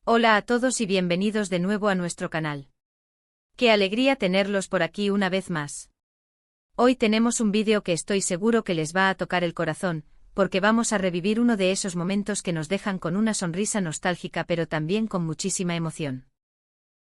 Hola a todos y bienvenidos de nuevo a nuestro canal. Qué alegría tenerlos por aquí una vez más. Hoy tenemos un vídeo que estoy seguro que les va a tocar el corazón, porque vamos a revivir uno de esos momentos que nos dejan con una sonrisa nostálgica pero también con muchísima emoción.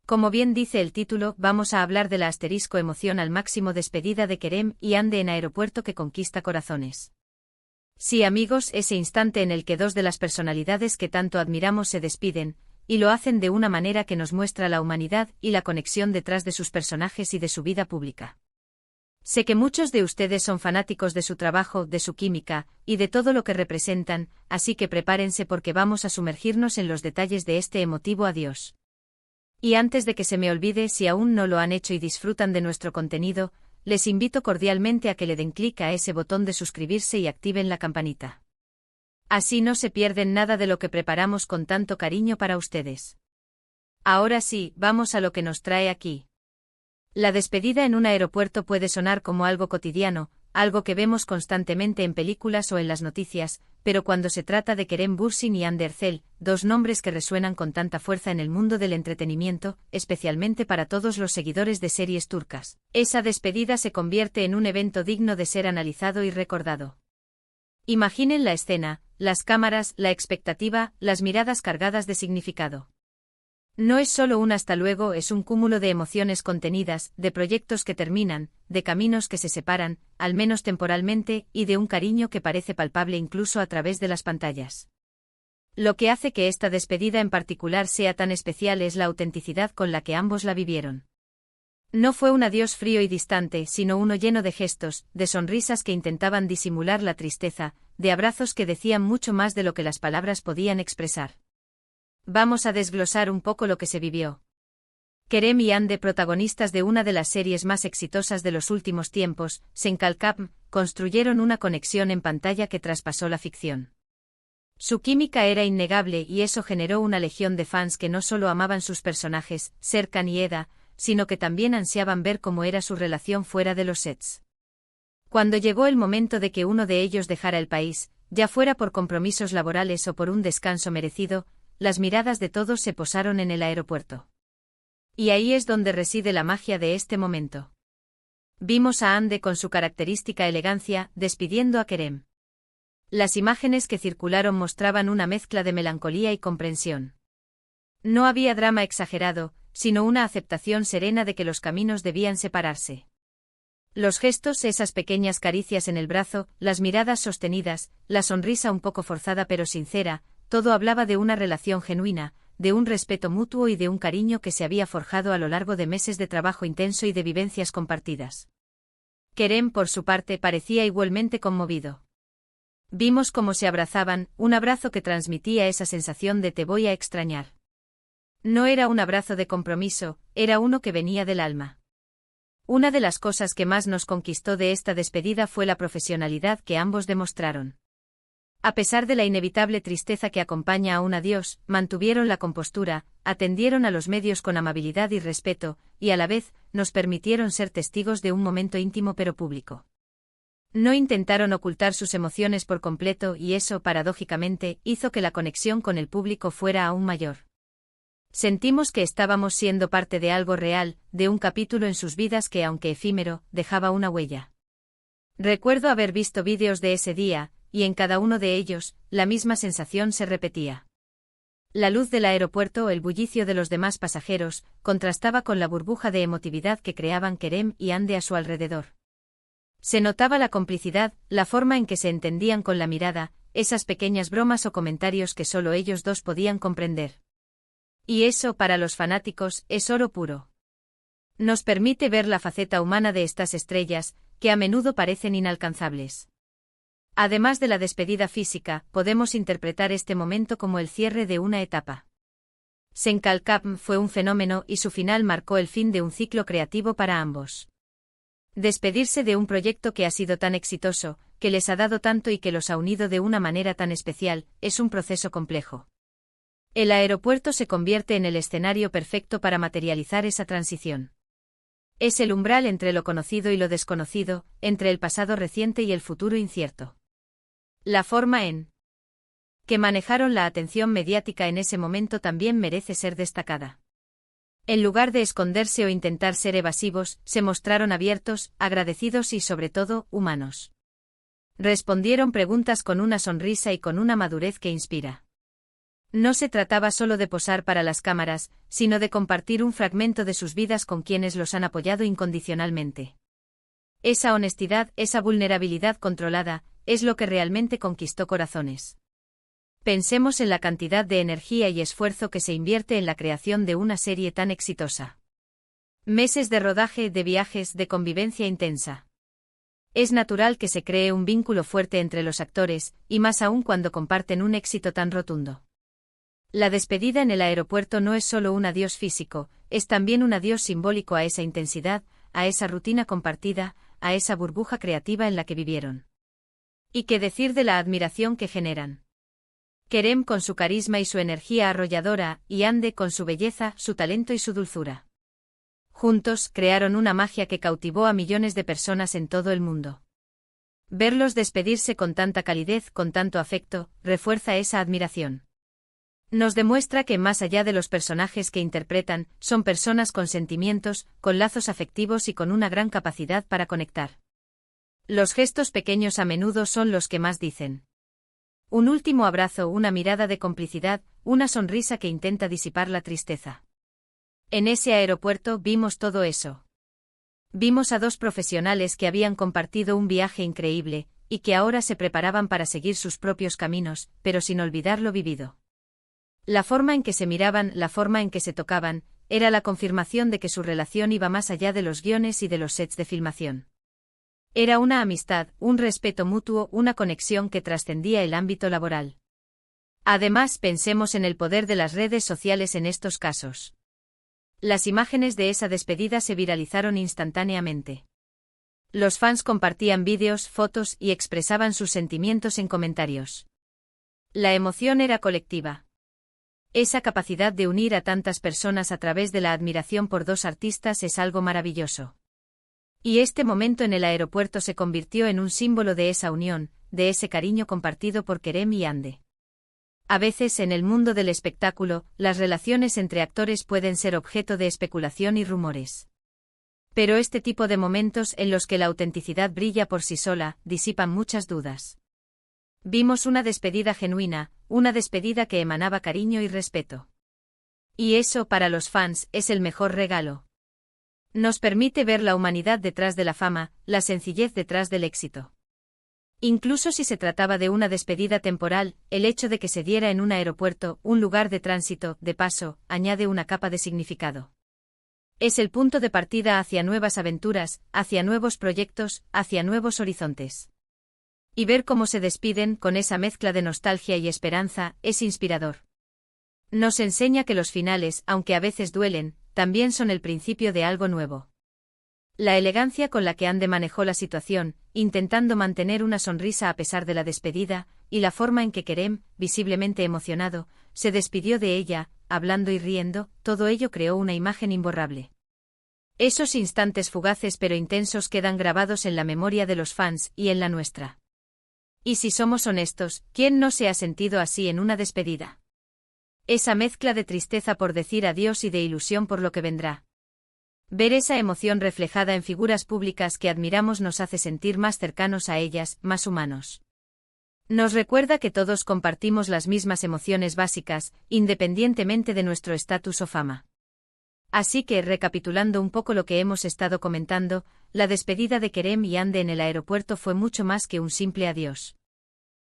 Como bien dice el título, vamos a hablar de la asterisco emoción al máximo despedida de Kerem y Ande en aeropuerto que conquista corazones. Sí amigos, ese instante en el que dos de las personalidades que tanto admiramos se despiden, y lo hacen de una manera que nos muestra la humanidad y la conexión detrás de sus personajes y de su vida pública. Sé que muchos de ustedes son fanáticos de su trabajo, de su química, y de todo lo que representan, así que prepárense porque vamos a sumergirnos en los detalles de este emotivo adiós. Y antes de que se me olvide, si aún no lo han hecho y disfrutan de nuestro contenido, les invito cordialmente a que le den clic a ese botón de suscribirse y activen la campanita. Así no se pierden nada de lo que preparamos con tanto cariño para ustedes. Ahora sí, vamos a lo que nos trae aquí. La despedida en un aeropuerto puede sonar como algo cotidiano, algo que vemos constantemente en películas o en las noticias, pero cuando se trata de Kerem Bürsin y Hande Erçel, dos nombres que resuenan con tanta fuerza en el mundo del entretenimiento, especialmente para todos los seguidores de series turcas, esa despedida se convierte en un evento digno de ser analizado y recordado. Imaginen la escena, las cámaras, la expectativa, las miradas cargadas de significado. No es solo un hasta luego, es un cúmulo de emociones contenidas, de proyectos que terminan, de caminos que se separan, al menos temporalmente, y de un cariño que parece palpable incluso a través de las pantallas. Lo que hace que esta despedida en particular sea tan especial es la autenticidad con la que ambos la vivieron. No fue un adiós frío y distante, sino uno lleno de gestos, de sonrisas que intentaban disimular la tristeza, de abrazos que decían mucho más de lo que las palabras podían expresar. Vamos a desglosar un poco lo que se vivió. Kerem y Hande, protagonistas de una de las series más exitosas de los últimos tiempos, Sen Kalkap, construyeron una conexión en pantalla que traspasó la ficción. Su química era innegable y eso generó una legión de fans que no solo amaban sus personajes, Serkan y Eda, sino que también ansiaban ver cómo era su relación fuera de los sets. Cuando llegó el momento de que uno de ellos dejara el país, ya fuera por compromisos laborales o por un descanso merecido, las miradas de todos se posaron en el aeropuerto. Y ahí es donde reside la magia de este momento. Vimos a Hande con su característica elegancia, despidiendo a Kerem. Las imágenes que circularon mostraban una mezcla de melancolía y comprensión. No había drama exagerado, sino una aceptación serena de que los caminos debían separarse. Los gestos, esas pequeñas caricias en el brazo, las miradas sostenidas, la sonrisa un poco forzada pero sincera, todo hablaba de una relación genuina, de un respeto mutuo y de un cariño que se había forjado a lo largo de meses de trabajo intenso y de vivencias compartidas. Kerem, por su parte, parecía igualmente conmovido. Vimos cómo se abrazaban, un abrazo que transmitía esa sensación de te voy a extrañar. No era un abrazo de compromiso, era uno que venía del alma. Una de las cosas que más nos conquistó de esta despedida fue la profesionalidad que ambos demostraron. A pesar de la inevitable tristeza que acompaña a un adiós, mantuvieron la compostura, atendieron a los medios con amabilidad y respeto, y a la vez, nos permitieron ser testigos de un momento íntimo pero público. No intentaron ocultar sus emociones por completo y eso, paradójicamente, hizo que la conexión con el público fuera aún mayor. Sentimos que estábamos siendo parte de algo real, de un capítulo en sus vidas que, aunque efímero, dejaba una huella. Recuerdo haber visto vídeos de ese día, y en cada uno de ellos, la misma sensación se repetía. La luz del aeropuerto, el bullicio de los demás pasajeros, contrastaba con la burbuja de emotividad que creaban Kerem y Hande a su alrededor. Se notaba la complicidad, la forma en que se entendían con la mirada, esas pequeñas bromas o comentarios que solo ellos dos podían comprender. Y eso, para los fanáticos, es oro puro. Nos permite ver la faceta humana de estas estrellas, que a menudo parecen inalcanzables. Además de la despedida física, podemos interpretar este momento como el cierre de una etapa. Sen Kalkap fue un fenómeno y su final marcó el fin de un ciclo creativo para ambos. Despedirse de un proyecto que ha sido tan exitoso, que les ha dado tanto y que los ha unido de una manera tan especial, es un proceso complejo. El aeropuerto se convierte en el escenario perfecto para materializar esa transición. Es el umbral entre lo conocido y lo desconocido, entre el pasado reciente y el futuro incierto. La forma en Que manejaron la atención mediática en ese momento también merece ser destacada. En lugar de esconderse o intentar ser evasivos, se mostraron abiertos, agradecidos y sobre todo, humanos. Respondieron preguntas con una sonrisa y con una madurez que inspira. No se trataba solo de posar para las cámaras, sino de compartir un fragmento de sus vidas con quienes los han apoyado incondicionalmente. Esa honestidad, esa vulnerabilidad controlada, es lo que realmente conquistó corazones. Pensemos en la cantidad de energía y esfuerzo que se invierte en la creación de una serie tan exitosa. Meses de rodaje, de viajes, de convivencia intensa. Es natural que se cree un vínculo fuerte entre los actores, y más aún cuando comparten un éxito tan rotundo. La despedida en el aeropuerto no es solo un adiós físico, es también un adiós simbólico a esa intensidad, a esa rutina compartida, a esa burbuja creativa en la que vivieron. ¿Y qué decir de la admiración que generan? Kerem con su carisma y su energía arrolladora, y Hande con su belleza, su talento y su dulzura. Juntos, crearon una magia que cautivó a millones de personas en todo el mundo. Verlos despedirse con tanta calidez, con tanto afecto, refuerza esa admiración. Nos demuestra que más allá de los personajes que interpretan, son personas con sentimientos, con lazos afectivos y con una gran capacidad para conectar. Los gestos pequeños a menudo son los que más dicen. Un último abrazo, una mirada de complicidad, una sonrisa que intenta disipar la tristeza. En ese aeropuerto vimos todo eso. Vimos a dos profesionales que habían compartido un viaje increíble, y que ahora se preparaban para seguir sus propios caminos, pero sin olvidar lo vivido. La forma en que se miraban, la forma en que se tocaban, era la confirmación de que su relación iba más allá de los guiones y de los sets de filmación. Era una amistad, un respeto mutuo, una conexión que trascendía el ámbito laboral. Además, pensemos en el poder de las redes sociales en estos casos. Las imágenes de esa despedida se viralizaron instantáneamente. Los fans compartían vídeos, fotos y expresaban sus sentimientos en comentarios. La emoción era colectiva. Esa capacidad de unir a tantas personas a través de la admiración por dos artistas es algo maravilloso. Y este momento en el aeropuerto se convirtió en un símbolo de esa unión, de ese cariño compartido por Kerem y Hande. A veces en el mundo del espectáculo, las relaciones entre actores pueden ser objeto de especulación y rumores. Pero este tipo de momentos en los que la autenticidad brilla por sí sola, disipan muchas dudas. Vimos una despedida genuina, una despedida que emanaba cariño y respeto. Y eso, para los fans, es el mejor regalo. Nos permite ver la humanidad detrás de la fama, la sencillez detrás del éxito. Incluso si se trataba de una despedida temporal, el hecho de que se diera en un aeropuerto, un lugar de tránsito, de paso, añade una capa de significado. Es el punto de partida hacia nuevas aventuras, hacia nuevos proyectos, hacia nuevos horizontes. Y ver cómo se despiden, con esa mezcla de nostalgia y esperanza, es inspirador. Nos enseña que los finales, aunque a veces duelen, también son el principio de algo nuevo. La elegancia con la que Hande manejó la situación, intentando mantener una sonrisa a pesar de la despedida, y la forma en que Kerem, visiblemente emocionado, se despidió de ella, hablando y riendo, todo ello creó una imagen imborrable. Esos instantes fugaces pero intensos quedan grabados en la memoria de los fans y en la nuestra. Y si somos honestos, ¿quién no se ha sentido así en una despedida? Esa mezcla de tristeza por decir adiós y de ilusión por lo que vendrá. Ver esa emoción reflejada en figuras públicas que admiramos nos hace sentir más cercanos a ellas, más humanos. Nos recuerda que todos compartimos las mismas emociones básicas, independientemente de nuestro estatus o fama. Así que, recapitulando un poco lo que hemos estado comentando, la despedida de Kerem y Hande en el aeropuerto fue mucho más que un simple adiós.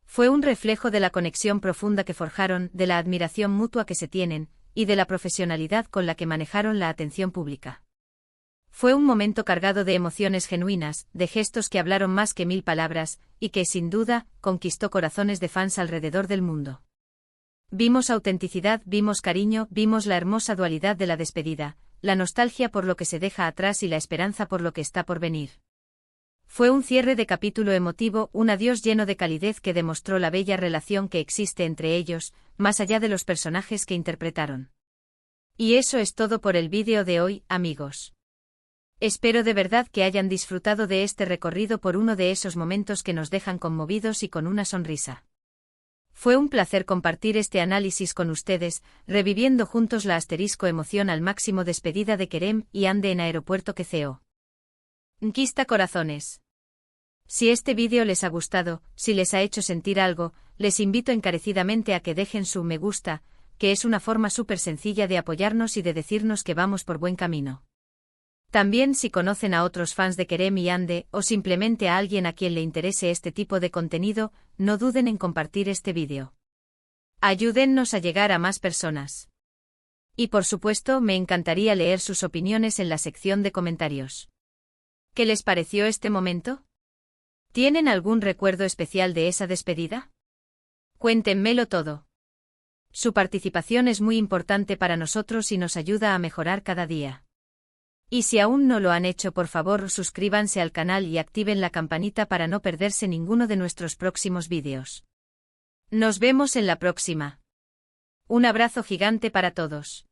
Fue un reflejo de la conexión profunda que forjaron, de la admiración mutua que se tienen, y de la profesionalidad con la que manejaron la atención pública. Fue un momento cargado de emociones genuinas, de gestos que hablaron más que 1000 palabras, y que, sin duda, conquistó corazones de fans alrededor del mundo. Vimos autenticidad, vimos cariño, vimos la hermosa dualidad de la despedida, la nostalgia por lo que se deja atrás y la esperanza por lo que está por venir. Fue un cierre de capítulo emotivo, un adiós lleno de calidez que demostró la bella relación que existe entre ellos, más allá de los personajes que interpretaron. Y eso es todo por el vídeo de hoy, amigos. Espero de verdad que hayan disfrutado de este recorrido por uno de esos momentos que nos dejan conmovidos y con una sonrisa. Fue un placer compartir este análisis con ustedes, reviviendo juntos la emoción al máximo despedida de Kerem y Ande en Aeropuerto Queceo. Nquista corazones. Si este vídeo les ha gustado, si les ha hecho sentir algo, les invito encarecidamente a que dejen su me gusta, que es una forma súper sencilla de apoyarnos y de decirnos que vamos por buen camino. También si conocen a otros fans de Kerem y Ande, o simplemente a alguien a quien le interese este tipo de contenido, no duden en compartir este vídeo. Ayúdennos a llegar a más personas. Y por supuesto, me encantaría leer sus opiniones en la sección de comentarios. ¿Qué les pareció este momento? ¿Tienen algún recuerdo especial de esa despedida? Cuéntenmelo todo. Su participación es muy importante para nosotros y nos ayuda a mejorar cada día. Y si aún no lo han hecho, por favor, suscríbanse al canal y activen la campanita para no perderse ninguno de nuestros próximos vídeos. Nos vemos en la próxima. Un abrazo gigante para todos.